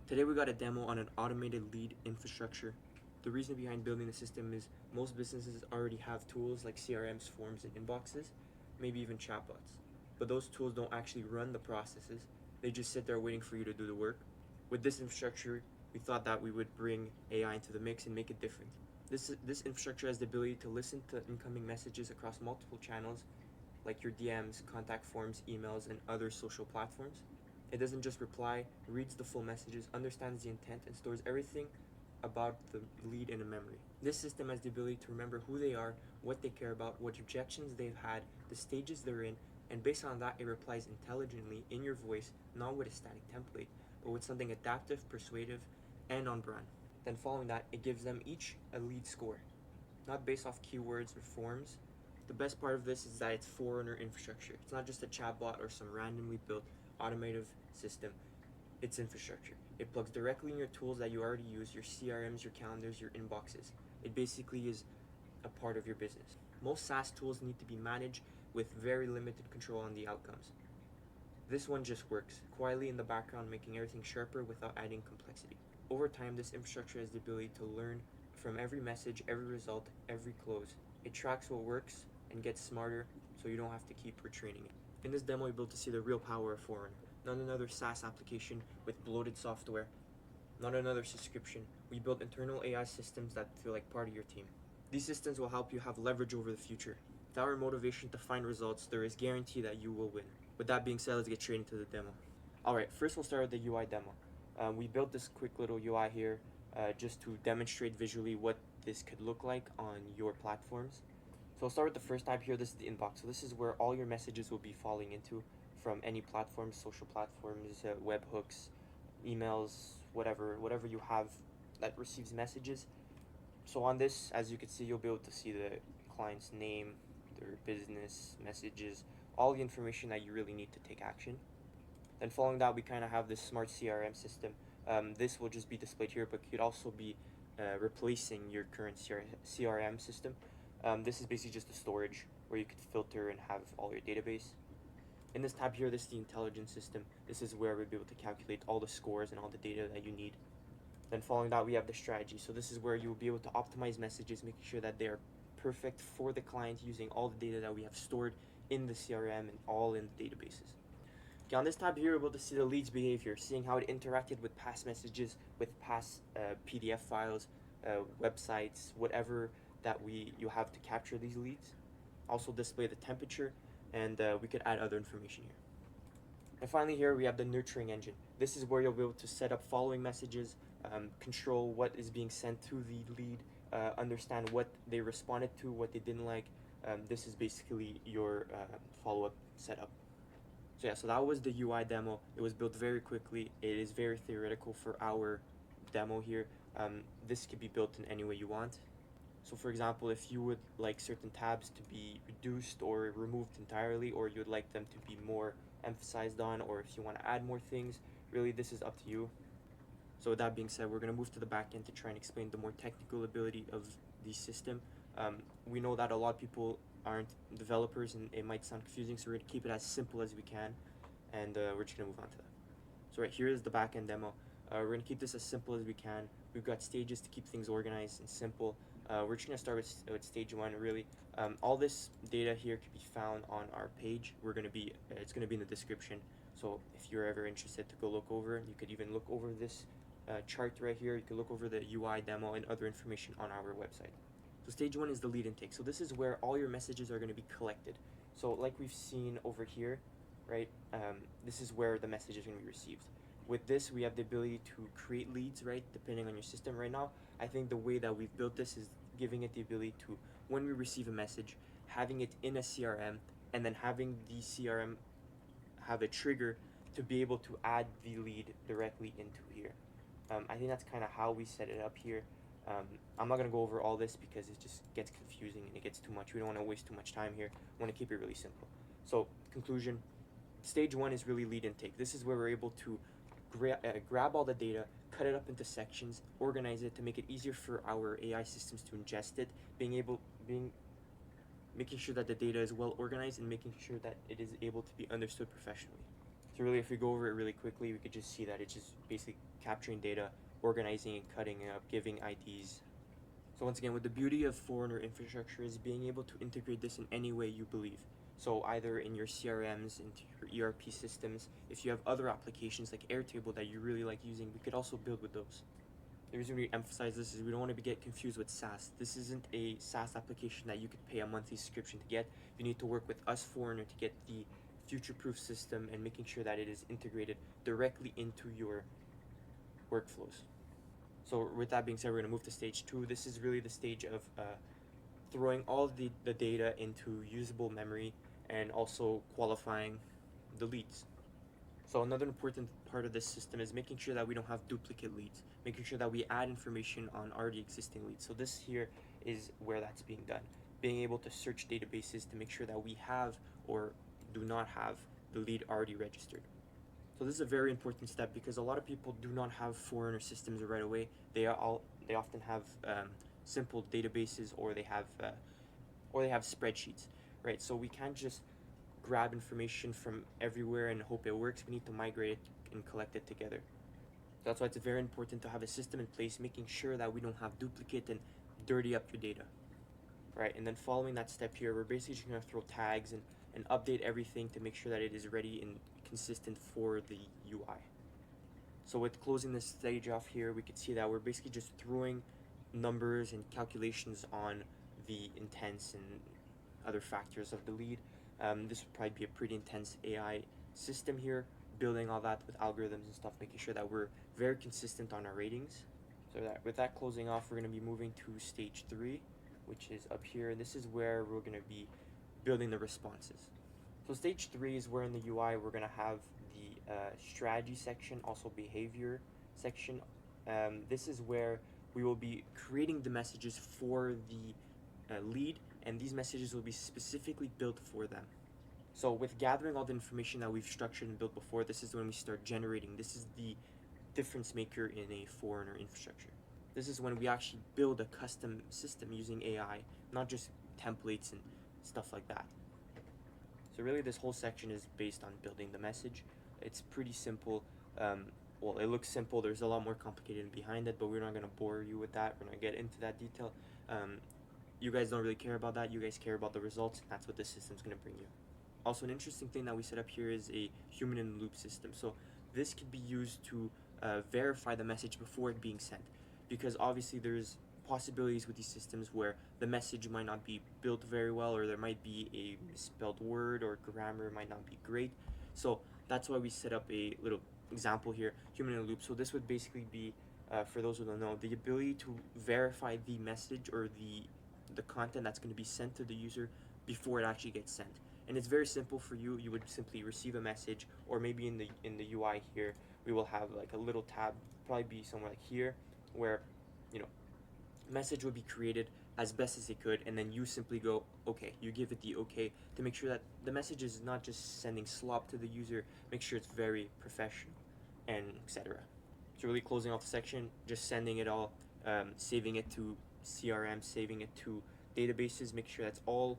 Today we got a demo on an automated lead infrastructure. The reason behind building the system is most businesses already have tools like CRMs, forms, and inboxes, maybe even chatbots. But those tools don't actually run the processes, they just sit there waiting for you to do the work. With this infrastructure, we thought that we would bring AI into the mix and make it different. This infrastructure has the ability to listen to incoming messages across multiple channels, like your DMs, contact forms, emails, and other social platforms. It doesn't just reply, it reads the full messages, understands the intent, and stores everything about the lead in a memory. This system has the ability to remember who they are, what they care about, what objections they've had, the stages they're in, and based on that, it replies intelligently in your voice, not with a static template, but with something adaptive, persuasive, and on brand. Then following that, it gives them each a lead score, not based off keywords or forms. The best part of this is that it's forerunner infrastructure. It's not just a chatbot or some randomly built automated system. It's infrastructure. It plugs directly in your tools that you already use, your CRMs, your calendars, your inboxes. It basically is a part of your business. Most SaaS tools need to be managed with very limited control on the outcomes. This one just works, quietly in the background, making everything sharper without adding complexity. Over time, this infrastructure has the ability to learn from every message, every result, every close. It tracks what works and gets smarter, so you don't have to keep retraining it. In this demo, you're able to see the real power of Forerunner. Not another SaaS application with bloated software, not another subscription. We built internal AI systems that feel like part of your team. These systems will help you have leverage over the future. With our motivation to find results, there is guarantee that you will win. With that being said, let's get straight into the demo. Alright, first we'll start with the UI demo. We built this quick little UI here just to demonstrate visually what this could look like on your platforms. So I'll start with the first tab here. This is the inbox. So this is where all your messages will be falling into from any platforms, social platforms, webhooks, emails, whatever you have that receives messages. So on this, as you can see, you'll be able to see the client's name, their business, messages, all the information that you really need to take action. Then following that, we kind of have this smart CRM system. This will just be displayed here, but could also be replacing your current CRM system. This is basically just a storage where you could filter and have all your database. In this tab here, this is the intelligence system. This is where we'll be able to calculate all the scores and all the data that you need. Then following that, we have the strategy. So this is where you will be able to optimize messages, making sure that they are perfect for the client using all the data that we have stored in the CRM and all in the databases. Okay, on this tab here, we're able to see the lead's behavior, seeing how it interacted with past messages, with past PDF files, websites, whatever that you have to capture these leads. Also display the temperature, and we could add other information here. And finally here we have the nurturing engine. This is where you'll be able to set up following messages, control what is being sent to the lead, understand what they responded to, what they didn't like. This is basically your follow-up setup. So yeah, so that was the UI demo. It was built very quickly. It is very theoretical for our demo here. This could be built in any way you want. So for example, if you would like certain tabs to be reduced or removed entirely, or you'd like them to be more emphasized on, or if you want to add more things, really this is up to you. So with that being said, we're going to move to the back end to try and explain the more technical ability of the system. We know that a lot of people aren't developers and it might sound confusing, so we're going to keep it as simple as we can, and we're just going to move on to that. So right here is the back end demo. We're going to keep this as simple as we can. We've got stages to keep things organized and simple. We're just going to start with stage one, really. All this data here can be found on our page. It's going to be in the description. So if you're ever interested to go look over, you could even look over this chart right here. You can look over the UI demo and other information on our website. So stage one is the lead intake. So this is where all your messages are going to be collected. So like we've seen over here, right? This is where the message is going to be received. With this, we have the ability to create leads, right? Depending on your system right now. I think the way that we've built this is giving it the ability to, when we receive a message, having it in a CRM, and then having the CRM have a trigger to be able to add the lead directly into here. I think that's kind of how we set it up here. I'm not going to go over all this because it just gets confusing and it gets too much. We don't want to waste too much time here. We want to keep it really simple. So, conclusion, stage one is really lead intake. This is where we're able to grab all the data, cut it up into sections, organize it to make it easier for our AI systems to ingest it, making sure that the data is well organized and making sure that it is able to be understood professionally. So really, if we go over it really quickly, we could just see that it's just basically capturing data, organizing and cutting it up, giving IDs. So once again, with the beauty of Forerunner infrastructure is being able to integrate this in any way you believe. So either in your CRMs, into your ERP systems, if you have other applications like Airtable that you really like using, we could also build with those. The reason we emphasize this is we don't want to get confused with SaaS. This isn't a SaaS application that you could pay a monthly subscription to get. You need to work with us, Forerunner, to get the future-proof system and making sure that it is integrated directly into your workflows. So with that being said, we're going to move to stage 2. This is really the stage of throwing all the data into usable memory and also qualifying the leads. So another important part of this system is making sure that we don't have duplicate leads, making sure that we add information on already existing leads. So this here is where that's being done. Being able to search databases to make sure that we have or do not have the lead already registered. So this is a very important step because a lot of people do not have Forerunner systems right away. They often have simple databases or they have spreadsheets, right? So we can't just grab information from everywhere and hope it works. We need to migrate it and collect it together. That's why it's very important to have a system in place, making sure that we don't have duplicate and dirty up your data, right? And then following that step here, we're basically just going to throw tags and update everything to make sure that it is ready and consistent for the UI. So with closing this stage off here, we can see that we're basically just throwing numbers and calculations on the intents and other factors of the lead. This would probably be a pretty intense AI system here, building all that with algorithms and stuff, making sure that we're very consistent on our ratings. So that with that closing off, we're going to be moving to stage 3, which is up here. This is where we're going to be building the responses. So stage 3 is where in the UI we're going to have the strategy section, also behavior section. This is where we will be creating the messages for the lead, and these messages will be specifically built for them. So with gathering all the information that we've structured and built before, this is when we start generating. This is the difference maker in a Forerunner infrastructure. This is when we actually build a custom system using AI, not just templates and stuff like that. So really this whole section is based on building the message. It's pretty simple. Well, it looks simple. There's a lot more complicated behind it, but we're not going to bore you with that. We're not going to get into that detail. You guys don't really care about that. You guys care about the results, and that's what this system's going to bring you. Also, an interesting thing that we set up here is a human-in-the-loop system. So this could be used to verify the message before it being sent, because obviously there's possibilities with these systems where the message might not be built very well, or there might be a misspelled word, or grammar might not be great. So that's why we set up a little example here, human in the loop. So this would basically be, for those who don't know, the ability to verify the message or the content that's going to be sent to the user before it actually gets sent. And it's very simple for you. You would simply receive a message, or maybe in the UI here, we will have like a little tab, probably be somewhere like here, where message would be created as best as it could, and then you simply go okay. You give it the okay to make sure that the message is not just sending slop to the user. Make sure it's very professional, and etc. So really closing off the section, just sending it all, saving it to CRM, saving it to databases. Make sure that's all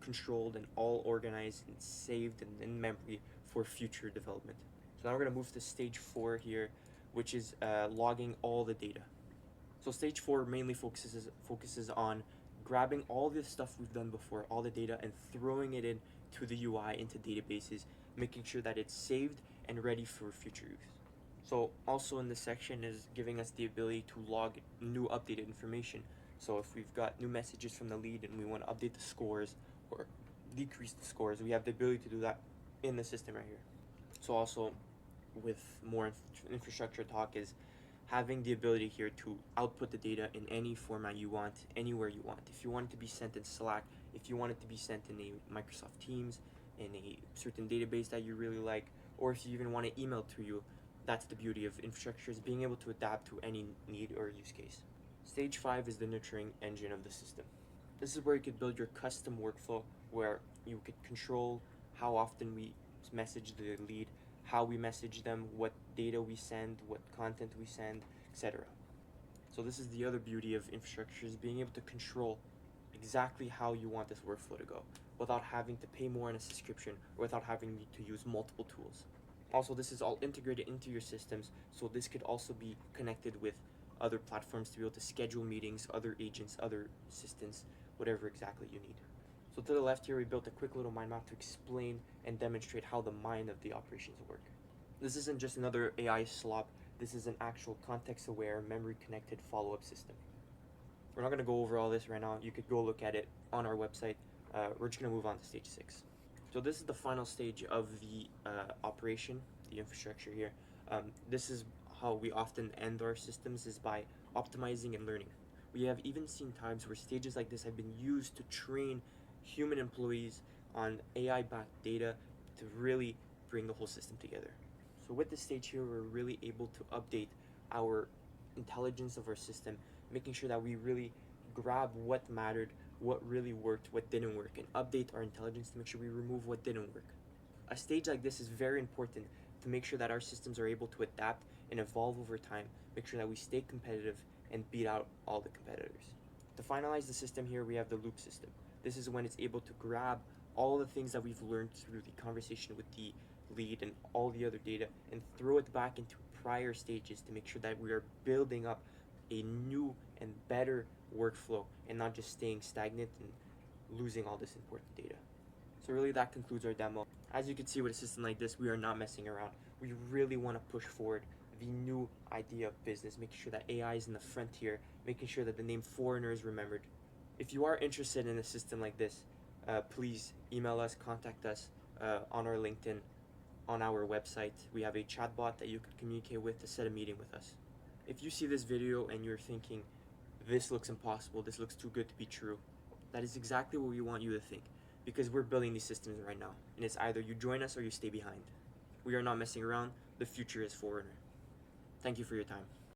controlled and all organized and saved and in memory for future development. So now we're going to move to stage 4 here, which is logging all the data. So stage 4 mainly focuses on grabbing all the stuff we've done before, all the data, and throwing it into the UI, into databases, making sure that it's saved and ready for future use. So also in this section is giving us the ability to log new updated information. So if we've got new messages from the lead and we want to update the scores or decrease the scores, we have the ability to do that in the system right here. So also with more infrastructure talk is having the ability here to output the data in any format you want, anywhere you want. If you want it to be sent in Slack, if you want it to be sent in a Microsoft Teams, in a certain database that you really like, or if you even want to email to you, that's the beauty of infrastructure, is being able to adapt to any need or use case. Stage 5 is the nurturing engine of the system. This is where you could build your custom workflow, where you could control how often we message the lead, how we message them, what data we send, what content we send, etc. So this is the other beauty of infrastructure, is being able to control exactly how you want this workflow to go without having to pay more in a subscription or without having to use multiple tools. Also, this is all integrated into your systems, so this could also be connected with other platforms to be able to schedule meetings, other agents, other assistants, whatever exactly you need. So to the left here, we built a quick little mind map to explain and demonstrate how the mind of the operations work. This isn't just another AI slop, this is an actual context-aware, memory-connected follow-up system. We're not going to go over all this right now. You could go look at it on our website. We're just going to move on to stage 6. So this is the final stage of the operation, the infrastructure here. This is how we often end our systems, is by optimizing and learning. We have even seen times where stages like this have been used to train human employees on AI-backed data to really bring the whole system together. So with this stage here, we're really able to update our intelligence of our system, making sure that we really grab what mattered, what really worked, what didn't work, and update our intelligence to make sure we remove what didn't work. A stage like this is very important to make sure that our systems are able to adapt and evolve over time, make sure that we stay competitive and beat out all the competitors. To finalize the system here, we have the loop system. This is when it's able to grab all the things that we've learned through the conversation with the lead and all the other data and throw it back into prior stages to make sure that we are building up a new and better workflow and not just staying stagnant and losing all this important data. So really that concludes our demo. As you can see with a system like this, we are not messing around. We really want to push forward the new idea of business, making sure that AI is in the frontier, making sure that the name Foreigner is remembered. If you are interested in a system like this, please email us, contact us on our LinkedIn, on our website. We have a chatbot that you can communicate with to set a meeting with us. If you see this video and you're thinking, this looks impossible, this looks too good to be true, that is exactly what we want you to think, because we're building these systems right now, and it's either you join us or you stay behind. We are not messing around. The future is Foreigner. Thank you for your time.